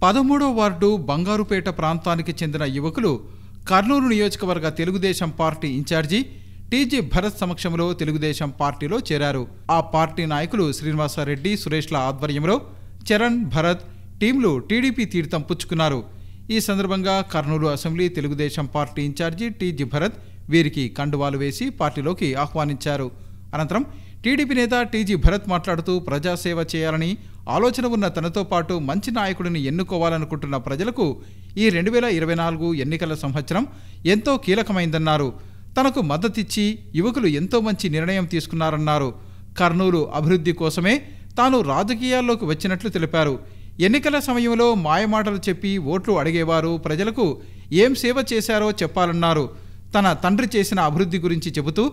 13వ ward Bangarupet ప్రాంతానికి చెందిన యువకులు కర్నూలు నియోజకవర్గ Telugudesam party incharge TG Bharat సమక్షంలో తెలుగుదేశం పార్టీలో చేరారు. ఆ పార్టీ నాయకులు శ్రీనివాసరెడ్డి, సురేష్ల ఆధ్వర్యంలో చరణ్, భరత్ టీంలు టీడీపీ తీర్థం పుచ్చుకున్నారు. ఈ సందర్భంగా Kurnool assembly Telugudesam party incharge TG Bharat వీరికి కండువాలు వేసి పార్టీలోకి ఆహ్వానించారు. అనంతరం టీడీపీ నేత టీజీ భరత్ మాట్లాడుతూ ప్రజాసేవ చేయాలని ఆలోచన ఉన్న తనతో పాటు మంచి నాయకుడిని ఎన్నుకోవాలనుకుంటున్న ప్రజలకు ఈ 2024 ఎన్నికల సంవత్సరం ఎంతో కీలకమైందన్నారు. తనకు మద్దతిచ్చి యువకులు ఎంతో మంచి నిర్ణయం తీసుకున్నారన్నారు. కర్నూలు అభివృద్ధి కోసమే తాను రాజకీయాల్లోకి వచ్చినట్లు తెలిపారు. ఎన్నికల సమయంలో మాయమాటలు చెప్పి ఓట్లు అడిగేవారు ప్రజలకు ఏం సేవ చేశారో చెప్పాలన్నారు. తన తండ్రి చేసిన అభివృద్ధి గురించి చెబుతూ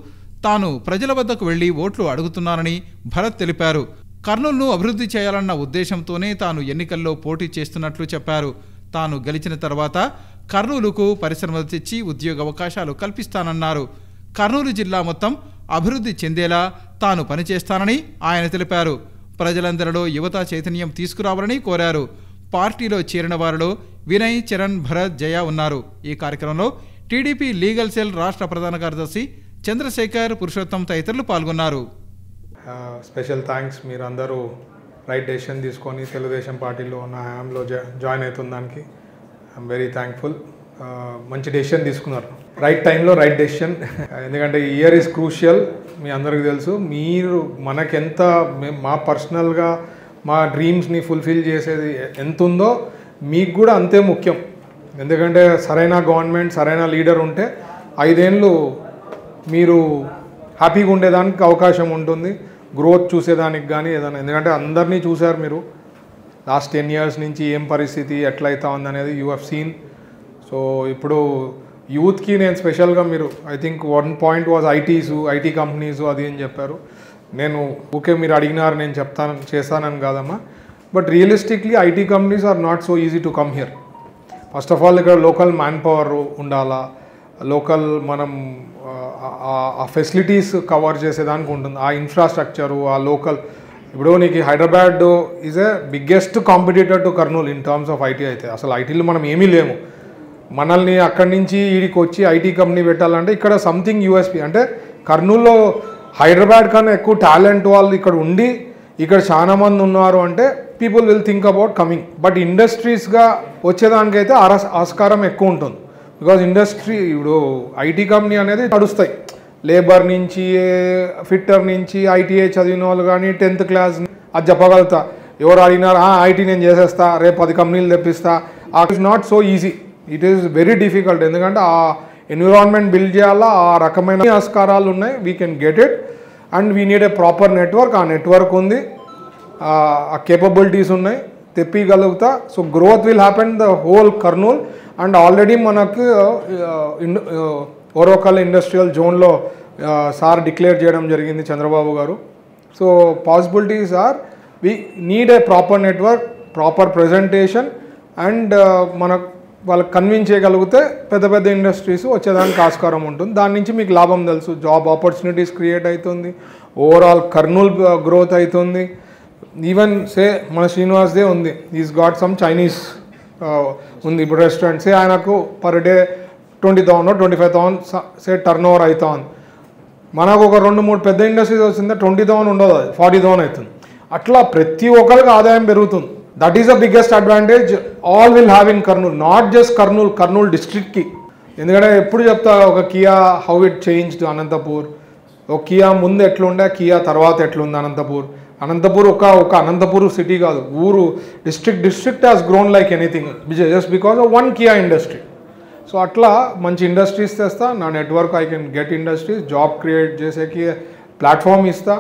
తాను ప్రజల వద్దకు వెళ్లి ఓట్లు అడుగుతున్నానని భరత్ తెలిపారు. కర్నూలును అభివృద్ధి చేయాలన్న ఉద్దేశంతోనే తాను ఎన్నికల్లో పోటీ చేస్తున్నట్లు చెప్పారు. తాను గెలిచిన తర్వాత కర్నూలుకు పరిశ్రమలు తెచ్చి ఉద్యోగ అవకాశాలు కల్పిస్తానన్నారు. కర్నూలు జిల్లా మొత్తం అభివృద్ధి చెందేలా తాను పనిచేస్తానని ఆయన తెలిపారు. ప్రజలందరిలో యువత చైతన్యం తీసుకురావాలని కోరారు. పార్టీలో చేరిన వారిలో వినయ్, చరణ్, భరత్, జయ ఉన్నారు. ఈ కార్యక్రమంలో టీడీపీ లీగల్ సెల్ రాష్ట్ర ప్రధాన కార్యదర్శి చంద్రశేఖర్, పురుషోత్తం తదితరులు పాల్గొన్నారు. స్పెషల్ థ్యాంక్స్, మీరందరూ రైట్ డెసిషన్ తీసుకొని తెలుగుదేశం పార్టీలో ఉన్న హయాంలో జాయిన్ అవుతున్న దానికి ఐఎమ్ వెరీ థ్యాంక్ఫుల్. మంచి డెసిషన్ తీసుకున్నారు, రైట్ టైంలో రైట్ డెసిషన్. ఎందుకంటే ఈ ఇయర్ ఈజ్ క్రూషియల్, మీ అందరికీ తెలుసు. మీరు మనకెంత మా పర్సనల్గా మా డ్రీమ్స్ని ఫుల్ఫిల్ చేసేది ఎంత ఉందో మీకు కూడా అంతే ముఖ్యం. ఎందుకంటే సరైన గవర్నమెంట్, సరైన లీడర్ ఉంటే 5 ఏళ్ళు మీరు హ్యాపీగా ఉండేదానికి అవకాశం ఉంటుంది, గ్రోత్ చూసేదానికి కానీ ఏదైనా. ఎందుకంటే అందరినీ చూశారు మీరు లాస్ట్ 10 years నుంచి ఏం పరిస్థితి ఎట్లయితా ఉందనేది యూ హ్యావ్ సీన్. సో ఇప్పుడు యూత్కి నేను స్పెషల్గా మీరు I think 1 point was IT companies అది అని చెప్పారు. నేను ఓకే మీరు అడిగినారు నేను చేస్తానని కాదమ్మా, but realistically IT companies are not so easy to come here. First of all ఇక్కడ లోకల్ మ్యాన్ పవర్ ఉండాలా, లోకల్ మనం ఆ ఫెసిలిటీస్ కవర్ చేసేదానికి ఉంటుంది, ఆ ఇన్ఫ్రాస్ట్రక్చరు, ఆ లోకల్. ఇప్పుడు నీకు Hyderabad is a biggest competitor to Kurnool in terms of IT. అయితే అసలు ఐటీలో మనం ఏమీ లేము. మనల్ని అక్కడి నుంచి ఈడికి వచ్చి ఐటీ కంపెనీ పెట్టాలంటే ఇక్కడ సంథింగ్ యూఎస్పీ. అంటే కర్నూలులో హైదరాబాద్ కన్నా ఎక్కువ టాలెంట్ వాళ్ళు ఇక్కడ ఉండి ఇక్కడ చాలా మంది ఉన్నారు అంటే people will think about coming. But ఇండస్ట్రీస్గా వచ్చేదానికైతే ఆస్కారం ఎక్కువ ఉంటుంది. బికాజ్ ఇండస్ట్రీ ఇప్పుడు ఐటీ కంపెనీ అనేది నడుస్తాయి. లేబర్ నుంచి, ఫిట్టర్ నుంచి, ఐటీఐ చదివిన వాళ్ళు కానీ 10th class అది చెప్పగలుగుతా. ఎవరు అడిగినారు ఐటీ నేను చేసేస్తా, రేపు 10 కంపెనీలు తెప్పిస్తా. It is not so easy, it is very difficult. ఎందుకంటే ఆ ఎన్విరాన్మెంట్ బిల్డ్ చేయాలా, ఆ రకమైన ఆస్కారాలు ఉన్నాయి. We can get it and we need a proper network. ఆ నెట్వర్క్ ఉంది, ఆ కేపబిలిటీస్ ఉన్నాయి, తెప్పిగలుగుతా. So growth will happen the whole Kurnool. And already మనకు ఓరోకల్ ఇండస్ట్రియల్ జోన్లో సార్ డిక్లేర్ చేయడం జరిగింది Chandrababu garu. So possibilities are, we need a proper network, proper presentation and మనకు వాళ్ళకి కన్విన్స్ చేయగలిగితే పెద్ద పెద్ద ఇండస్ట్రీస్ వచ్చేదానికి ఆస్కారం ఉంటుంది. దాని నుంచి మీకు లాభం తెలుసు, జాబ్ ఆపర్చునిటీస్ క్రియేట్ అవుతుంది, ఓవరాల్ కర్నూల్ గ్రోత్ అవుతుంది. ఈవెన్ సే మన శ్రీనివాస్దే ఉంది, ఈజ్ గాట్ సమ్ చైనీస్ ఉంది ఇప్పుడు రెస్టారెంట్. సే ఆయనకు per day 20,000 or 25,000 say turn over అవుతా ఉంది. మనకు ఒక 2-3 పెద్ద ఇండస్ట్రీస్ వచ్చిందే 20,000 ఉండదు, 40,000 అవుతుంది. అట్లా ప్రతి ఒక్కరికి ఆదాయం పెరుగుతుంది. That is the biggest advantage all will have in Kurnool, not just Kurnool డిస్ట్రిక్ట్కి. ఎందుకంటే ఎప్పుడు చెప్తా, ఒక Kia how it changed Anantapur, ఒక కియా ముందు ఎట్లుండే, కియా తర్వాత ఎట్లుంది అనంతపూర్. అనంతపూర్ ఒక అనంతపూర్ సిటీ కాదు, ఊరు, district has grown like anything just because of 1 Kia industry. So అట్లా మంచి ఇండస్ట్రీస్ తెస్తా, నా network I can get industries, job create చేసేకి ప్లాట్ఫామ్ ఇస్తా.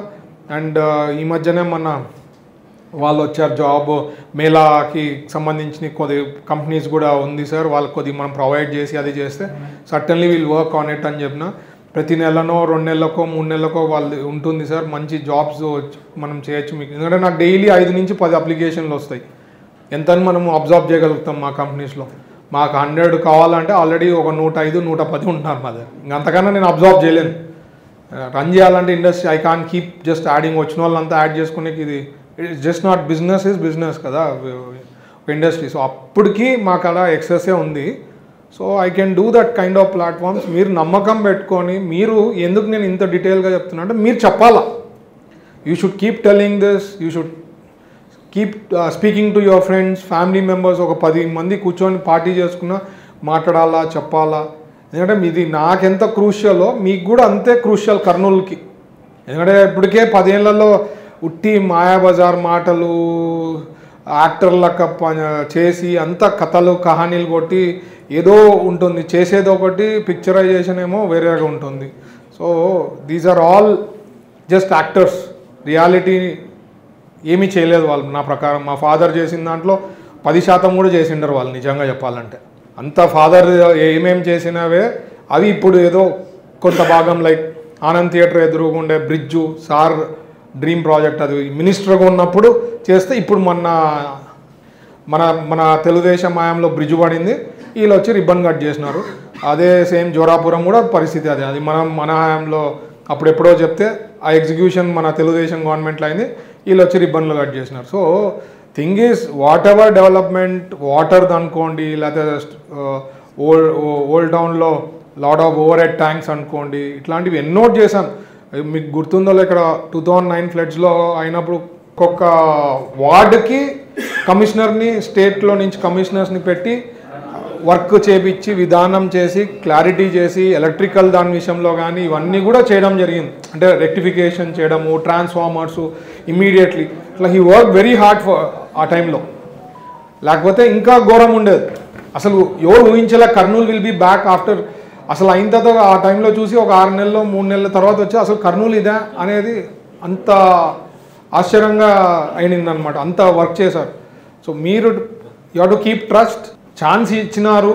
అండ్ ఈ మధ్యనే మన వాళ్ళు వచ్చారు, జాబ్ మేళాకి సంబంధించిన కొద్ది కంపెనీస్ కూడా ఉంది సార్, వాళ్ళకి కొద్దిగా మనం ప్రొవైడ్ చేసి అది చేస్తే certainly will work on it అని చెప్పిన. ప్రతి నెలనో 2 నెలలకో 3 నెలలకో వాళ్ళు ఉంటుంది సార్, మంచి జాబ్స్ మనం చేయొచ్చు మీకు. ఎందుకంటే నాకు డైలీ 5 నుంచి 10 అప్లికేషన్లు వస్తాయి. ఎంతని మనం అబ్జర్వ్ చేయగలుగుతాం మా కంపెనీస్లో. మాకు 100 కావాలంటే ఆల్రెడీ ఒక 105, 110 ఉంటున్నారు మా దగ్గర. ఇంకంతకన్నా నేను అబ్జర్వ్ చేయలేను. రన్ చేయాలంటే industry I can keep just adding, వచ్చిన వాళ్ళంతా యాడ్ చేసుకునేకి ఇది it's just not business is business కదా. ఇండస్ట్రీ. సో అప్పటికి మాకు అలా ఎక్సెసే ఉంది. So I can do that kind of platforms. మీరు నమ్మకం పెట్టుకొని, మీరు ఎందుకు నేను ఇంత డీటెయిల్గా చెప్తున్నా అంటే మీరు చెప్పాలా. You should keep telling this, you should keep speaking to your friends, family members. ఒక 10 మంది కూర్చొని పార్టీ చేసుకున్నా మాట్లాడాలా, చెప్పాలా. ఎందుకంటే ఇది నాకెంత క్రూషియలో మీకు కూడా అంతే క్రూషియల్ కర్నూలుకి. ఎందుకంటే ఇప్పటికే 10 ఏళ్లలో ఉట్టి మాయాబజార్ మాటలు యాక్టర్లక చేసి అంత కథలు కహానీలు కొట్టి ఏదో ఉంటుంది, చేసేది ఒకటి, పిక్చరైజేషన్ ఏమో వేరేగా ఉంటుంది. So these are all just actors. Reality ఏమీ చేయలేదు వాళ్ళు. నా ప్రకారం మా ఫాదర్ చేసిన దాంట్లో 10% కూడా చేసిండరు వాళ్ళు నిజంగా చెప్పాలంటే. అంత ఫాదర్ ఏమేం చేసినవే అవి ఇప్పుడు ఏదో కొంత భాగం లైక్ ఆనంద్ థియేటర్ ఎదురుగుండే బ్రిడ్జు సార్ డ్రీమ్ ప్రాజెక్ట్ అది మినిస్టర్గా ఉన్నప్పుడు చేస్తే ఇప్పుడు మన తెలుగుదేశం హయాంలో బ్రిడ్జ్ పడింది, వీళ్ళు వచ్చి రిబ్బన్ కట్ చేసినారు. అదే సేమ్ జోరాపురం కూడా పరిస్థితి అదే. అది మన హయాంలో అప్పుడు ఎప్పుడో చెప్తే ఆ ఎగ్జిక్యూషన్ మన తెలుగుదేశం గవర్నమెంట్లో అయింది, వీళ్ళు వచ్చి రిబ్బన్లు కట్ చేసినారు. So thing is whatever development వాటర్ది అనుకోండి, లేకపోతే ఓల్డ్ టౌన్లో lot of overhead tanks అనుకోండి, ఇట్లాంటివి ఎన్నో చేశాం. మీకు గుర్తుందో ఇక్కడ 2009 ఫ్లడ్స్లో అయినప్పుడు ఒక్కొక్క వార్డుకి కమిషనర్ని, స్టేట్లో నుంచి కమిషనర్స్ని పెట్టి వర్క్ చేపించి విధానం చేసి క్లారిటీ చేసి ఎలక్ట్రికల్ దాని విషయంలో కానీ ఇవన్నీ కూడా చేయడం జరిగింది. అంటే రెక్టిఫికేషన్ చేయడము, ట్రాన్స్ఫార్మర్సు ఇమీడియట్లీ ఇట్లా he work very hard for ఆ టైంలో. లేకపోతే ఇంకా ఘోరం ఉండేది. అసలు ఎవరు ఊహించేలా Kurnool will be back after. అసలు అయిన తర్వాత ఆ టైంలో చూసి ఒక 6 నెలలు 3 నెలల తర్వాత వచ్చి అసలు కర్నూలు ఇదే అనేది అంత ఆశ్చర్యంగా అయిందనమాట. అంత వర్క్ చేశారు. సో మీరు you have to keep trust. Chance ఇచ్చినారు,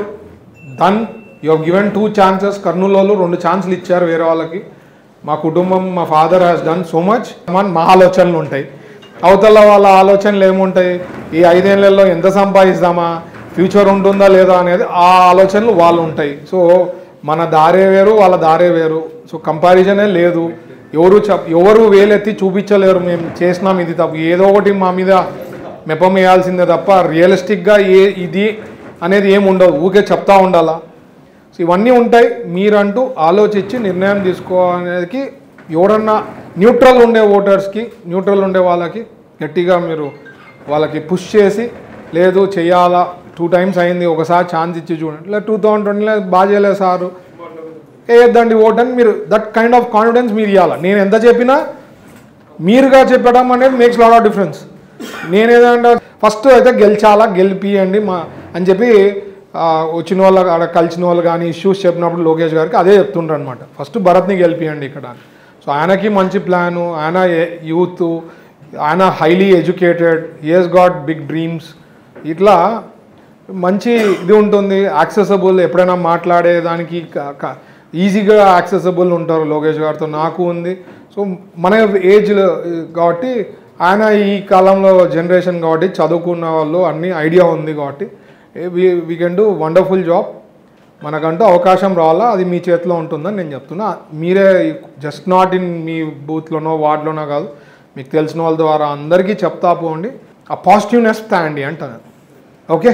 done. You have given 2 chances. Kurnool 2 ఛాన్సులు ఇచ్చారు వేరే వాళ్ళకి. మా కుటుంబం, మా father has done so much. మా ఆలోచనలు ఉంటాయి, అవతల వాళ్ళ ఆలోచనలు ఏముంటాయి, ఈ 5 ఏళ్లలో ఎంత సంపాదిస్తామా, ఫ్యూచర్ ఉంటుందా లేదా అనేది ఆ ఆలోచనలు వాళ్ళు ఉంటాయి. సో మన దారే వేరు, వాళ్ళ దారే వేరు. సో కంపారిజనే లేదు. ఎవరు వేలెత్తి చూపించలేరు మేము చేసినాం ఇది తప్పు, ఏదో ఒకటి మా మీద మెప్పం వేయాల్సిందే తప్ప రియలిస్టిక్గా ఇది అనేది ఏమి ఉండదు. ఊకే చెప్తా ఉండాలా. సో ఇవన్నీ ఉంటాయి. మీరంటూ ఆలోచించి నిర్ణయం తీసుకోవడానికి ఎవరన్నా న్యూట్రల్ ఉండే ఓటర్స్కి, న్యూట్రల్ ఉండే వాళ్ళకి గట్టిగా మీరు వాళ్ళకి పుష్ చేసి, లేదు చేయాలా, 2 టైమ్స్ అయింది, ఒకసారి ఛాన్స్ ఇచ్చి చూడండి, లేదా 2020లో బాగా చేయలేదు సారు వేయద్దండి ఓట్ అని మీరు దట్ కైండ్ ఆఫ్ కాన్ఫిడెన్స్ మీరు ఇవ్వాలి. నేను ఎంత చెప్పినా మీరుగా చెప్పడం అనేది మేక్స్ లాట్ ఆఫ్ డిఫరెన్స్. నేనేదంటే ఫస్ట్ అయితే గెలిపియండి అని చెప్పి వచ్చిన వాళ్ళు అక్కడ కలిసిన వాళ్ళు కానీ ఇష్యూస్ చెప్పినప్పుడు లోకేష్ గారికి అదే చెప్తుంటారు అనమాట. ఫస్ట్ భరత్ని గెలిపియండి ఇక్కడ. సో ఆయనకి మంచి ప్లాను, ఆయన యూత్, ఆయన highly educated, he has got big dreams. ఇట్లా మంచి ఇది ఉంటుంది, యాక్సెసబుల్. ఎప్పుడైనా మాట్లాడేదానికి ఈజీగా యాక్సెసబుల్ ఉంటారు లోకేష్ గారితో. నాకు ఉంది. సో మన ఏజ్ కాబట్టి ఆయన ఈ కాలంలో జనరేషన్ కాబట్టి చదువుకున్న వాళ్ళు అన్ని ఐడియా ఉంది కాబట్టి we can do wonderful job. మనకంటూ అవకాశం రావాలా, అది మీ చేతిలో ఉంటుందని నేను చెప్తున్నా. మీరే జస్ట్ నాట్ ఇన్ మీ బూత్లోనో వార్డులోనో కాదు, మీకు తెలిసిన వాళ్ళ ద్వారా అందరికీ చెప్తా పోండి. ఆ పాజిటివ్నెస్ తాండి అంటాను. ఓకే.